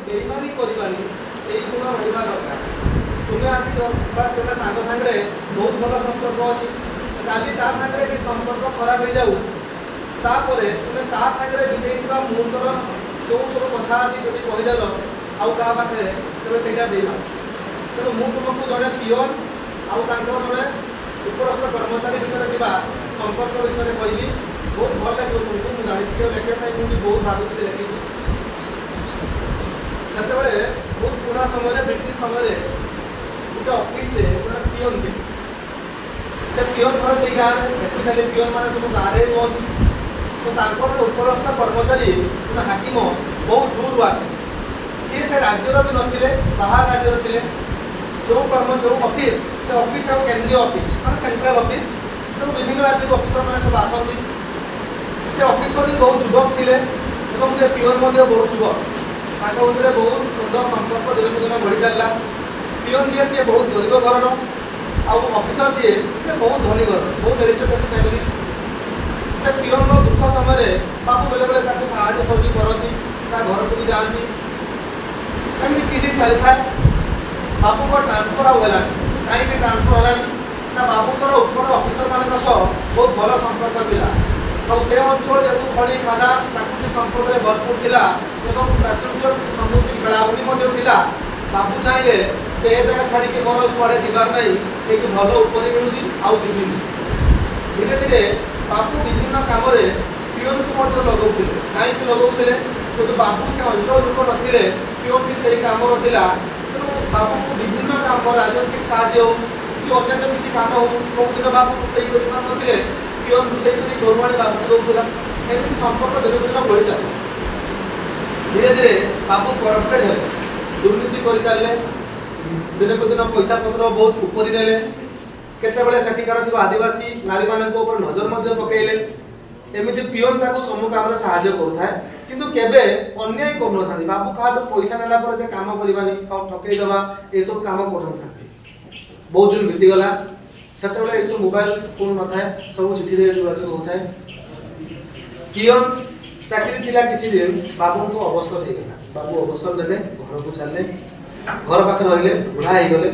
बेईमानी करबानी यही गुण रहा दरकार तुम्हें आज बास गोटे सांग सागर बहुत भल संपर्क अच्छी काली ता सागर भी संपर्क खराब हो जाऊ तुम्हें ता सागर बिगेगा मुहूर्तर जो सब कथा अच्छी जो कहीदेल आउ क्या पाखे तेज से बेईमान तेणु मुझे जड़े पिओन आउ जड़े उपरस्थ कर्मचारी भितर संपर्क विषय में कहली बहुत भल लगे तुमको मुझे जानी लेखापी मुझे बहुत भावुक लिखी से बहुत पुराना समय ब्रिटिश समय गोटे ऑफिस गोटे पिओन थे से पिओन घर से गाँव में स्पेशली पिओन मैंने सब गाँव में रुहती तो उपरस्थ कर्मचारी गोटे हाकिम बहुत दूर आसे सी से राज्यर भी नथिले बाहर राज्यर थे जो कर्म जो ऑफिस से ऑफिस है केंद्रीय ऑफिस मान सेंट्रल ऑफिस तो विभिन्न राज्य ऑफिसर मैंने सब आसती से ऑफिसर भी बहुत युवक थे से पिओन बहुत युवक भितर बहुत सुंदर संपर्क दिन दिन बढ़ी चलला पिओन जी सी बहुत गरीब घर आउ ऑफिसर जी से बहुत धनी घर बहुत एरिस्टोक्रेसी फैमिली से पिओन दुख समय बाबू बेले बेले साहय सहयोग करती घर को भी जाती एमती किसी चली था बाबू को ट्रांसफर आना कहीं ट्रांसफर है ना बाबूर उपर ऑफिसर मान बहुत भल संपर्क था से अंचल जेहतु खड़ी खादा प्राकृतिक संपद भरपूर था प्राचुर्य समृद्धि बेलाभूमि बाबू चाहिए ए जगह छाड़ी मोर कड़े जबार ना ये भल उपर मिलूँ आउ जी धीरे धीरे बाबू विभिन्न कम पिओन को लगौले कहीं लगौले क्योंकि बाबू से अंचल लोक नी पिओन भी से कम रहा तेणु बाबू को विभिन्न कम राजनैतिक साहय हो कि अन्य किसी कम हो कौ दिन बाबू रोसे कर पिओन रोसे घरवाणी बाबू दूसरा एमती संपर्क दिन दिन बढ़ी चल धीरे धीरे बाबू करप्टेड है दुर्नीति कर चलने दिन को दिन पैसा पत्र बहुत उपरी ने केतबेले सेठिकार आदिवासी नारी मान नजर पकड़े एमती पिओन सब कम साहय करुए किंतु केबे अन्याय कर बाबू क्या पैसा नेला कम करवानी ठकईदवा ये सब कम कर बहुत दिन बीतीगला से सब मोबाइल फोन न था सब चिठी जोगाजोग होता है पिओन चाकरी थिला किछि दिन बाबू को अवसर होगा बाबू अवसर देले घर को चलले घर पाखे रहिले बुढ़ा हो गले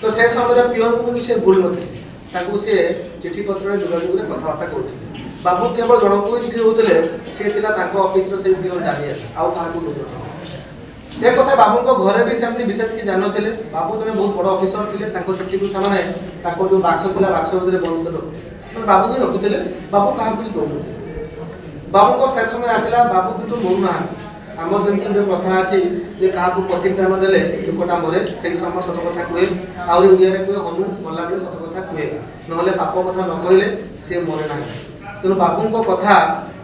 तो से समय पिओन को से भूल नथे से चिठी पत्र जोगाजोग कथबार्ता करते बाबू केवल जन को चिठी होते सी ऑफिस से पिओन जानी आउ क्या एक कथा बाबू घरे भी सेमती विशेष कि जान थे बाबू जब बहुत बड़ ऑफिसर थे चिठी को से जो बाक्स था बाक्स भर बंद कर रखते बाबू ही रखुले बाबू क्या कुछ दौड़ बाबू को शेष समय आसला बाबू कितु मरुना आम जमी जो प्रथा अच्छी क्या प्रतिज्ञान देले लोकटा मरे से समय सत कथा कहे आहरी ओडिया कहे हनु गला बेले सत कथा कहे ना पाप कथा न कहले सी मरे ना तेणु बाबू कथा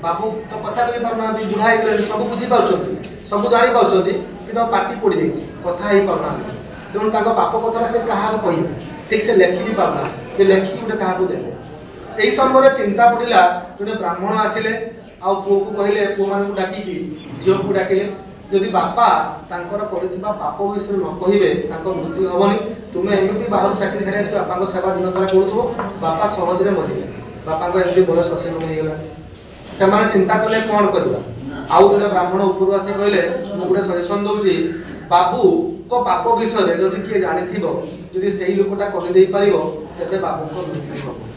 बाबू तो कथा कही पारना बुढ़ा हो सब बुझीपार सब जापार कि पार्टी पड़ जाइए कथा ही पारना तेणु पाप कथा से क्या कह ठीक से लेखि भी पारना जे लेखिक गोटे क्या दे यही समय चिंता पड़ा जो ब्राह्मण आसिले आ पुओ को कहले पुओ मान डाकिकी झील को डाकिले जदि बापा पाप विषय न कहे मृत्यु हेनी तुम्हें एमती बाहर चाकरी छाड़ी आस बापा सेवा दिन सारा करूँ बापा सहजरे मरले बापा एमती बयस होगा से चिंता कले कौन करवा आउ जन ब्राह्मण ऊपर आसी कहले मुझे सजेसन दूसरी बाबू को पाप विषय जदि किए जानी जदि से लोकटा कहीदे पार तेज बाबू को मृत्यु हम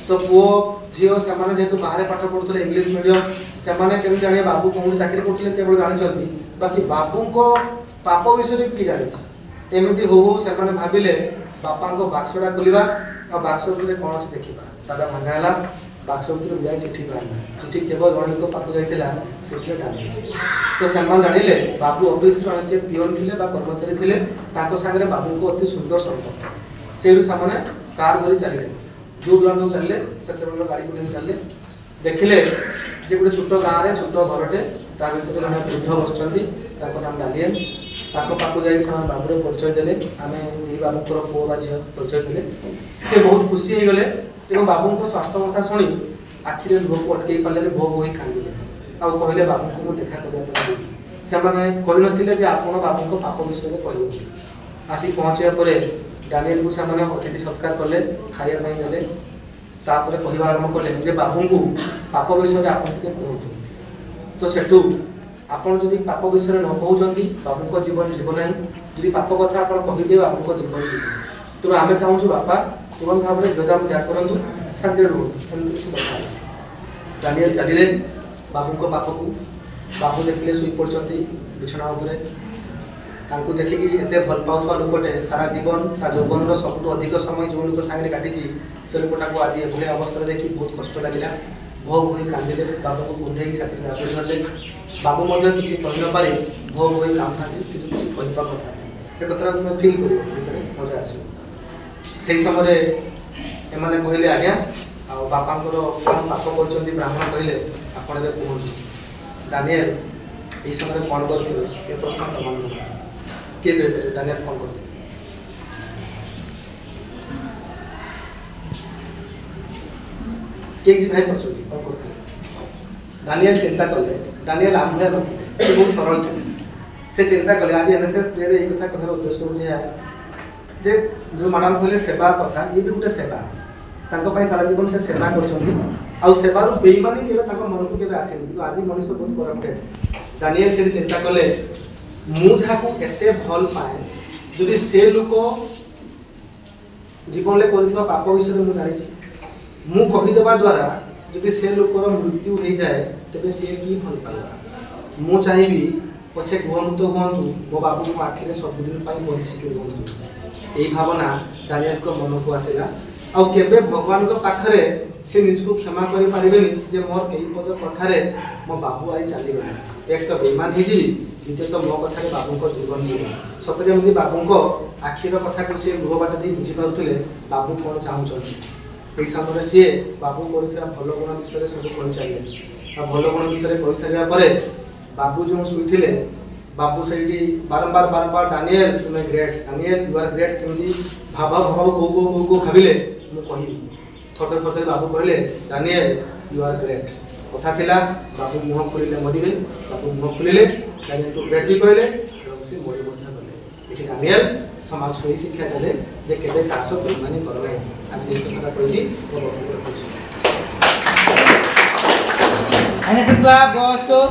तो पुओ झील से जेहतु बाहर पाठ पढ़ुते इंग्लिश मीडियम से केमी जाने बाबू कौन चाकरी करते केवल जानते बाकी बाबू को पाप विषय किए जानी एमती हो से भाविले बापा बाक्सटा खोलवा और बाक्स भितर कौन अच्छे देखा तारा भांगा बाक्स भितर जाए चिठी बाहर चिठी केवल जन लोक पाक जाता से डाली तो से जानिले बाबू ऑफिस पिओन थे कर्मचारी थे सागर बाबू को अति सुंदर संपर्क से कार धरी चलिए दूर दूर चलिए से गाड़ी को लेकर चलिए देखिले जे गोटे छोट गाँव में छोट घरटे भर जन वृद्ध बस नाम डालियन पाक जा बाबू परिचय देले आम ये बाबूर पुओ बा झील परिचय देले से बहुत खुशी हो गले बाबू को स्वास्थ्य कथा शुणी आखिरे लुह को अटकई पारे भो भो कांदिले आ कहले बाबू को देखा करने से कही ना आप बाबू पाप विषय कह आसिक पहुँचा पर डानियल को से अतिथि सत्कार कले खाଇବା देले तापर कहवा आरंभ कले जे बाबू को पाप विषय आप कहतु तो सेठू आपड़ जदि पाप विषय न कहते बाबू जीवन जीव ना जी पाप कथा आप कहीदे बाबू जीवन जीव तेणु आम चाहूँ बापा तुरंत भाव में बेदाम त्याग करूँ शांति रुहतु कथा डानियल चलिए बाबू पाखक बाबू देखिले शुई पड़ते बिछना तांको देखिकी एते भल पाउथवा लोकटे सारा जीवन ता जौवन सबुठु अधिक समय जो लोक सामने काटी से लोकटा को आज एभली अवस्था देखी बहुत कष्ट लगे भो भोई कांदिले बाबू को कुंडे छाती जापे धरले बाबू मध्य किसी कही न पारे भो भोई कांदा कि किसी कहपा कथा ए कथा तुम फील कर मजा आस से समय एमाने कहले आज्ञा आ बापांकर कौन पाप कर ब्राह्मण कहले आपण कहूँ डानियल ये समय कौन करते ये प्रश्न तुम के डानियल कौन करते के भाई पछुटी कौन करते डानियल चिंता कले डानियल आंध्र से बहुत सरल थे से चिंता कले आज एनएसएस डे रे कथा कहर उद्देश्य हो जे जो मैडम कहले सेवा कथा ये भी गोटे सेवा तांको पाई सारा जीवन से सेवा करछंती आ सेवार बेईमानी केबे तांको मन को केबे आसेनी कि आज मनुष्य बहुत करप्टेड डानियल से चिंता कले मु जाको एते भल पाए जदि से लोक जीवन ले करथिबा पाप विषय मु जानि मु कहि देबा द्वारा जदि से लोकर मृत्यु हो जाए तबे से की भल पाइबा मु चाहिबी पछे गुहंतु गुहंतु मो बाबू को आखिरे सब दिन पाई बंची के गुहंतु एई भावना डानियल को मन को आसेला आ केबे भगवान को पाखरे से निज को क्षमा करि पारिबेनी जे मोर केई पद कथारे मो बाबू आई चली गले एक तो बेईमान ही जी द्वितीय तो मो कथा बाबू को जीवन जीवन सतरे जमी बाबू को आखिर कथा को से गृह बाट दी बुझी पारुथिले बाबू कौन चाहूछन ए समय सी बाबू करथिला भल गुण विषय सब कहि चाहिए आ भल गुण विषय कहि सारिया परे बाबू जो सुइथिले बाबू सेठी बारंबार डानियल तुम ग्रेट यू आर ग्रेट केमदी भाव भाव को भाविले मु कहि थरथर बाबू कहले डानियल यू आर ग्रेट कथा थिला बाबू मुह खोलिले मरिबे बाबू मुह खोलिले डानियल को ग्रेट भी कहले और से मरि मध्य कले एठी डानियल समाज को शिक्षा देले जे केबे कास बेईमानी कर नै आज ये कथा कहली तो बहुत खुशी एनएसएस क्लब गोस टू